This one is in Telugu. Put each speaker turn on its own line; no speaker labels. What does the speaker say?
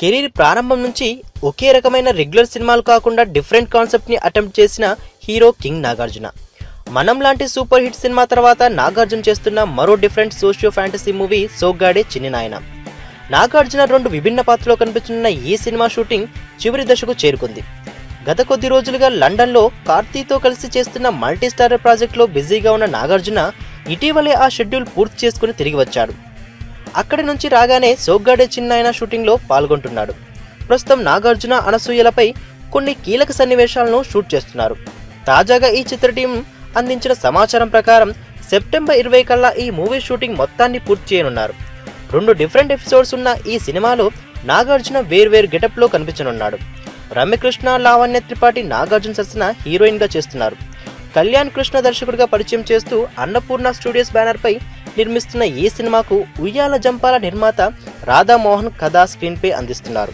కెరీర్ ప్రారంభం నుంచి ఒకే రకమైన రెగ్యులర్ సినిమాలు కాకుండా డిఫరెంట్ కాన్సెప్ట్ని అటెంప్ట్ చేసిన హీరో కింగ్ నాగార్జున. మనం లాంటి సూపర్ హిట్ సినిమా తర్వాత నాగార్జున చేస్తున్న మరో different socio fantasy movie Soggade Chinni నాయన. నాగార్జున 2 విభిన్న పాత్రలో కనిపిస్తున్న ఈ సినిమా షూటింగ్ చివరి దశకు చేరుకుంది. గత కొద్ది రోజులుగా లండన్లో కార్తీతో కలిసి చేస్తున్న మల్టీ స్టారర్ ప్రాజెక్టులో బిజీగా ఉన్న నాగార్జున ఇటీవలే ఆ షెడ్యూల్ పూర్తి చేసుకుని తిరిగి వచ్చాడు. అక్కడి నుంచి రాగానే సోగ్గాడే చిన్ని నాయన షూటింగ్లో పాల్గొంటున్నాడు. ప్రస్తుతం నాగార్జున అనసూయలపై కొన్ని కీలక సన్నివేశాలను షూట్ చేస్తున్నారు. తాజాగా ఈ చిత్ర టీం అందించిన సమాచారం ప్రకారం సెప్టెంబర్ 20 కల్లా ఈ మూవీ షూటింగ్ మొత్తాన్ని పూర్తి చేయనున్నారు. 2 డిఫరెంట్ ఎపిసోడ్స్ ఉన్న ఈ సినిమాలో నాగార్జున వేర్వేరు గెటప్లో కనిపించనున్నాడు. రమ్యకృష్ణ, లావణ్య త్రిపాఠి నాగార్జున సరసన హీరోయిన్గా చేస్తున్నారు. కళ్యాణ్ కృష్ణ దర్శకుడిగా పరిచయం చేస్తూ అన్నపూర్ణ స్టూడియోస్ బ్యానర్పై నిర్మిస్తున్న ఈ సినిమాకు ఉయ్యాల జంపాల నిర్మాత రాధామోహన్ కథా స్క్రీన్ పే అందిస్తున్నారు.